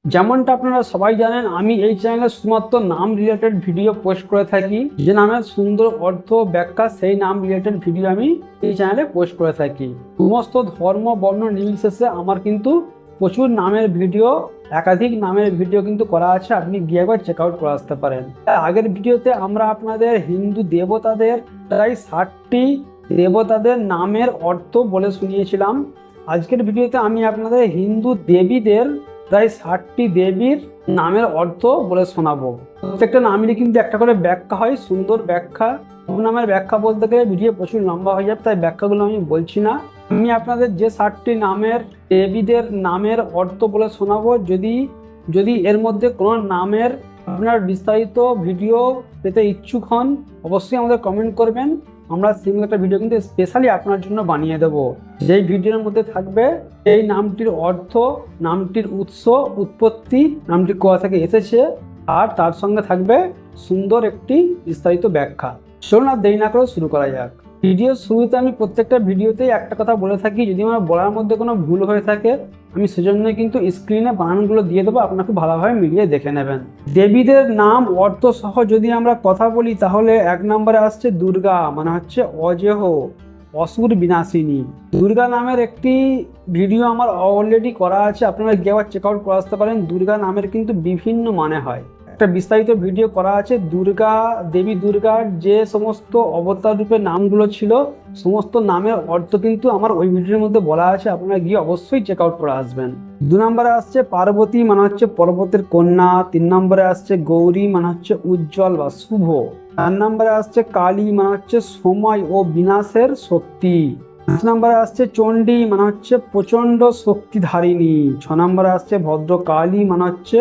যেমনটা আপনারা সবাই জানেন, আমি এই চ্যানেলে শুধুমাত্র নাম রিলেটেড ভিডিও পোস্ট করে থাকি। যে নামের সুন্দর অর্থ ব্যাখ্যা, সেই নাম রিলেটেড ভিডিও আমি এই চ্যানেলে পোস্ট করে থাকি। সমস্ত ধর্ম বর্ণ নির্বিশেষে আমার কিন্তু প্রচুর নামের ভিডিও, একাধিক নামের ভিডিও কিন্তু করা আছে, আপনি গিয়ে একবার চেক আউট করে আসতে পারেন। আগের ভিডিওতে আমরা আপনাদের হিন্দু দেবতাদের প্রায় 60টি দেবতাদের নামের অর্থ বলে শুনিয়েছিলাম। আজকের ভিডিওতে আমি আপনাদের হিন্দু দেবীদের প্রায় 60টি দেবীর নামের অর্থ বলে শোনাবো। প্রত্যেকটা নামেরই কিন্তু একটা করে ব্যাখ্যা হয়, সুন্দর ব্যাখ্যা। সব নামের ব্যাখ্যা বলতে গেলে ভিডিও প্রচুর লম্বা হয়ে যাবে, তাই ব্যাখ্যাগুলো আমি বলছি না। আমি আপনাদের যে 60টি নামের দেবীদের নামের অর্থ বলে শোনাবো, যদি এর মধ্যে কোনো নামের আপনার বিস্তারিত ভিডিও পেতে ইচ্ছুক হন, অবশ্যই আমাদের কমেন্ট করবেন। আমরা সিঙ্গেল একটা ভিডিও কিন্তু স্পেশালি আপনার জন্য বানিয়ে দেব। যেই ভিডিওর মধ্যে থাকবে এই নামটির অর্থ, নামটির উৎস, উৎপত্তি, নামটি কোথা থেকে এসেছে, আর তার সঙ্গে থাকবে সুন্দর একটি বিস্তারিত ব্যাখ্যা। চলুন আর দেরি না করে শুরু করা যাক। ভিডিওর শুরুতে আমি প্রত্যেকটা ভিডিওতেই একটা কথা বলে থাকি, যদি আমার বলার মধ্যে কোনো ভুল হয়ে থাকে আমি সেজন্য কিন্তু স্ক্রিনে বানানগুলো দিয়ে দেবো, আপনাকে ভালোভাবে মিলিয়ে দেখে নেবেন। দেবীদের নাম অর্থ সহ যদি আমরা কথা বলি, তাহলে 1 নম্বরে আসছে দুর্গা, মানে হচ্ছে অজেয়, অসুর বিনাশিনী। দুর্গা নামের একটি ভিডিও আমার অলরেডি করা আছে, আপনারা গিয়ে আবার চেক আউট করে আসতে পারেন। দুর্গা নামের কিন্তু বিভিন্ন মানে হয়, একটা বিস্তারিত ভিডিও করা আছে। দুর্গা দেবী দুর্গার যে সমস্ত অবতার রূপের নামগুলো ছিল, সমস্ত নামের অর্থ কিন্তু আমার ওই ভিডিওর মধ্যে বলা আছে, আপনারা গিয়ে অবশ্যই চেক আউট করে আসবেন। 2 নম্বরে আসছে পার্বতী, মানে হচ্ছে পর্বতের কন্যা। 3 নম্বরে আসছে গৌরী, মানে হচ্ছে উজ্জ্বল বা শুভ। 4 নম্বরে আসছে কালী, মানে হচ্ছে সময় ও বিনাশের শক্তি। 5 নম্বরে আসছে চণ্ডী, মানে হচ্ছে প্রচন্ড শক্তিধারিণী। 6 নম্বরে আসছে ভদ্রকালী, মানে হচ্ছে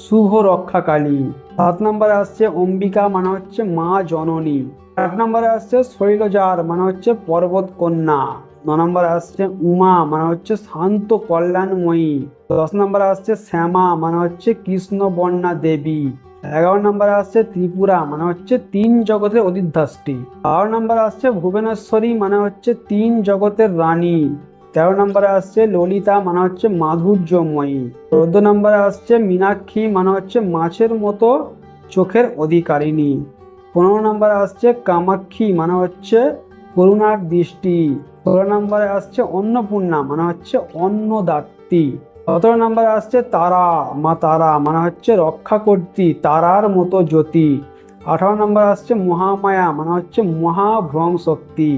শুভ রক্ষাকালী। 7 নম্বরে আসছে অম্বিকা, মানে হচ্ছে মা জননী। 8 নম্বরে আসছে শৈলজার, মানে হচ্ছে পর্বত কন্যা। 9 নম্বরে আসছে উমা, মানে হচ্ছে শান্ত কল্যাণময়ী। 10 নম্বরে আসছে শ্যামা, মানে হচ্ছে কৃষ্ণ বর্ণা দেবী। 11 নম্বরে আসছে ত্রিপুরা, মানে হচ্ছে 3 জগতের অধিষ্ঠাত্রী। 12 নম্বরে আসছে ভুবনেশ্বরী, মানে হচ্ছে 3 জগতের রানী। 13 নম্বরে আসছে ললিতা, মানে হচ্ছে মাধুর্যময়ী। 14 নম্বরে আসছে মীনাক্ষী, মানে হচ্ছে মাছের মতো চোখের অধিকারিণী। 15 নম্বরে আসছে কামাক্ষী, মানে হচ্ছে করুণার দৃষ্টি। 16 নম্বরে আসছে অন্নপূর্ণা, মানে হচ্ছে অন্নদাত্রী। 17 নম্বরে আসছে তারা, মা তারা, মানে হচ্ছে রক্ষা কর্ত্রী, তারার মতো জ্যোতি। 18 নম্বরে আসছে মহামায়া, মানে হচ্ছে মহাভ্রম শক্তি।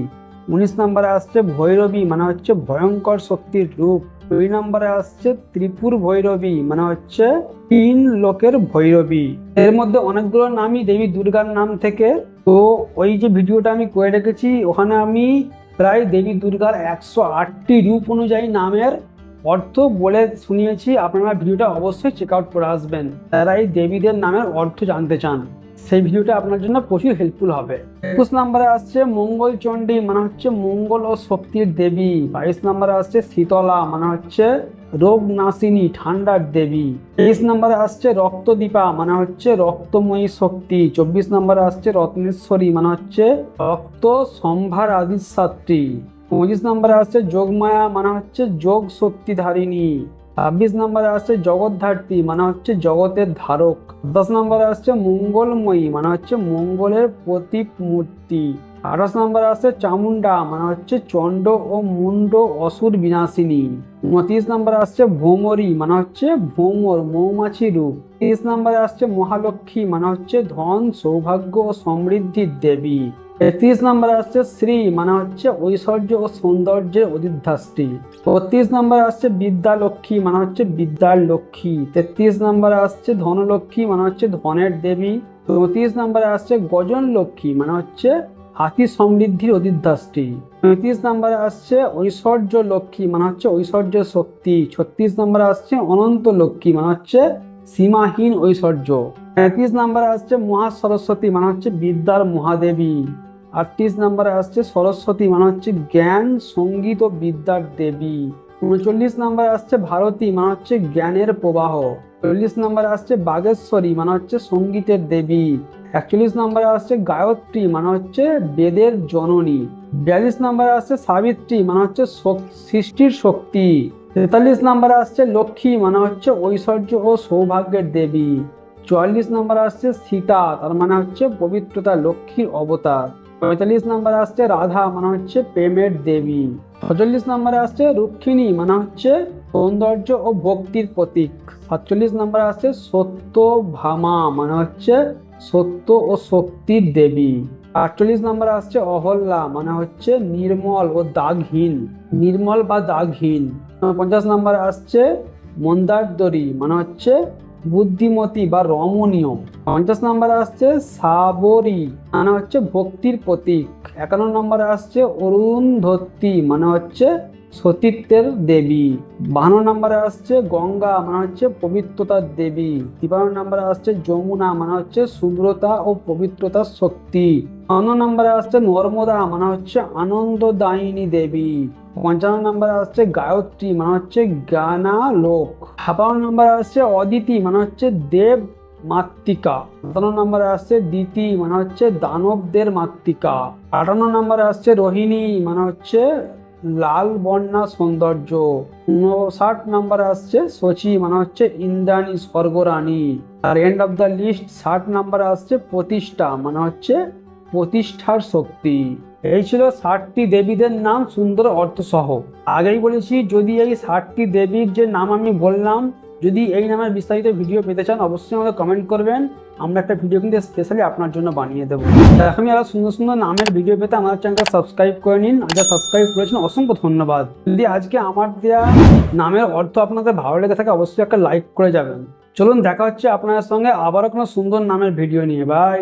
19 নম্বরে আসছে ভৈরবী, মানে হচ্ছে ভয়ঙ্কর শক্তির রূপ। 20 নম্বরে আসছে ত্রিপুর ভৈরবী, মানে হচ্ছে 3 লোকের ভৈরবী। এর মধ্যে অনেকগুলো নামই দেবী দুর্গার নাম থেকে। তো ওই যে ভিডিওটা আমি করে রেখেছি, ওখানে আমি প্রায় দেবী দুর্গার 108টি রূপ অনুযায়ী নামের অর্থ বলে শুনিয়েছি। আপনারা ভিডিওটা অবশ্যই চেক আউট করে আসবেন, যারা এই দেবীদের নামের অর্থ জানতে চান। সেই ভিডিওটা আপনার জন্য প্রচুর হেল্পফুল হবে। 21 নম্বরে আসছে মঙ্গল চণ্ডী, মানে হচ্ছে মঙ্গল ও শক্তির দেবী। 22 নম্বরে আসছে শীতলা, মানে হচ্ছে রোগ নাশিনী, ঠান্ডার দেবী। 23 নম্বরে আসছে রক্তদীপা, মানে হচ্ছে রক্তময়ী শক্তি। 24 নম্বরে আসছে রত্নেশ্বরী, মানে হচ্ছে রক্ত সম্ভার আদিসাত্রী। 25 নম্বরে আসছে যোগমায়া, মানে হচ্ছে যোগ শক্তিধারিণী। 26 নম্বরে আসছে জগৎধাত্রী, মানে হচ্ছে জগতের ধারক। 10 নম্বরে আসছে মঙ্গলময়ী, মানে হচ্ছে মঙ্গলের প্রতীক মূর্তি। 28 নম্বরে আসছে চামুন্ডা, মানে হচ্ছে চণ্ড ও মুন্ড অসুর বিনাশিনী। 29 নম্বরে আসছে ভ্রমরী, মানে হচ্ছে ভ্রমর মৌমাছি রূপ। 30 নম্বরে আসছে মহালক্ষ্মী, মানে হচ্ছে ধন সৌভাগ্য ও সমৃদ্ধির দেবী। 31 নম্বরে আসছে শ্রী, মানে হচ্ছে ঐশ্বর্য ও সৌন্দর্যের অধিষ্ঠাত্রী। 32 নম্বরে আসছে বিদ্যালক্ষ্মী, মানে হচ্ছে বিদ্যার লক্ষ্মী। 33 নম্বরে আসছে ধনলক্ষ্মী, মানে হচ্ছে ধনের দেবী। 34 নম্বরে আসছে গজন লক্ষ্মী, মানে হচ্ছে হাতি সমৃদ্ধির অধিষ্ঠাত্রী। 35 নম্বরে আসছে ঐশ্বর্য লক্ষ্মী, মানে হচ্ছে ঐশ্বর্য শক্তি। 36 নম্বরে আসছে অনন্ত লক্ষ্মী, মানে হচ্ছে সীমাহীন ঐশ্বর্য। 35 নম্বরে আসছে মহাসরস্বতী, মানে হচ্ছে বিদ্যার মহাদেবী। 38 নম্বরে আসছে সরস্বতী, মানে হচ্ছে জ্ঞান সঙ্গীত ও বিদ্যার দেবী। 39 নম্বরে আসছে ভারতী, মানে হচ্ছে জ্ঞানের প্রবাহ। 40 নম্বরে আসছে বাগেশ্বরী, মানে হচ্ছে সঙ্গীতের দেবী। 41 নম্বরে আসছে গায়ত্রী, মানে হচ্ছে বেদের জননী। 42 নম্বরে আসছে সাবিত্রী, মানে হচ্ছে সৃষ্টির শক্তি। 43 নম্বরে আসছে লক্ষ্মী, মানে হচ্ছে ঐশ্বর্য ও সৌভাগ্যের দেবী। 44 নম্বরে আসছে সীতা, তার মানে হচ্ছে পবিত্রতা, লক্ষ্মীর অবতার। 45 নম্বরে আসছে রাধা, মানে হচ্ছে প্রেমের দেবী। 46 নম্বরে আসছে রুক্মিণী, মানে হচ্ছে সৌন্দর্য ও ভক্তির প্রতীক। 47 নম্বরে আসছে সত্যভামা, মানে হচ্ছে সত্য ও শক্তির দেবী। 48 নম্বরে আসছে অহল্যা, মানে হচ্ছে নির্মল ও দাগহীন, নির্মল বা দাগহীন। 50 নম্বরে আসছে মন্দারদরি, মানে হচ্ছে বুদ্ধিমতী বা রমণীয়। 50 নম্বরে আসছে সাবরী, মানে হচ্ছে ভক্তির প্রতীক। 51 নম্বরে আসছে অরুন্ধতী, মানে হচ্ছে সতীত্বের দেবী। 52 নম্বরে আসছে গঙ্গা, মানে হচ্ছে পবিত্রতার দেবী। 53 নম্বরে আসছে যমুনা, মানে হচ্ছে শুভ্রতা ও পবিত্রতার শক্তি। 54 নম্বরে আসছে নর্মদা, মানে হচ্ছে আনন্দদায়িনী দেবী। 55 নম্বরে আসছে গায়ত্রী, মানে হচ্ছে জ্ঞানালোক। 56 নম্বরে আসছে অদিতি, মানে হচ্ছে দেব মাতৃকা। 57 নম্বরে আসছে দিতি, মানে হচ্ছে দানবদের মাতৃকা। 58 নম্বরে আসছে রোহিণী, মানে হচ্ছে লাল বর্ণা সৌন্দর্য। 59 নম্বরে আসছে শচী, মানে হচ্ছে ইন্দ্রাণী স্বর্গরানী। আর এন্ড অফ দ্য লিস্ট 60 নম্বরে আসছে প্রতিষ্ঠা, মানে হচ্ছে প্রতিষ্ঠার শক্তি। এই ছিল 60টি দেবীদের নাম সুন্দর অর্থ সহ। আগেই বলেছি, যদি এই 60টি দেবীর যে নাম আমি বললাম, যদি এই নামের বিস্তারিত ভিডিও পেতে চান অবশ্যই আমাকে কমেন্ট করবেন। আমরা একটা ভিডিও কিন্তু স্পেশালি আপনার জন্য বানিয়ে দেবো। এরকমই আরো সুন্দর সুন্দর নামের ভিডিও পেতে আমার চ্যানেলটা সাবস্ক্রাইব করে নিন। আর যারা সাবস্ক্রাইব করেছেন অসংখ্য ধন্যবাদ। যদি আজকে আমার দেওয়া নামের অর্থ আপনাদের ভালো লেগে থাকে অবশ্যই একটা লাইক করে যাবেন। চলুন দেখা হচ্ছে আপনাদের সঙ্গে আবারও কোনো সুন্দর নামের ভিডিও নিয়ে। বাই।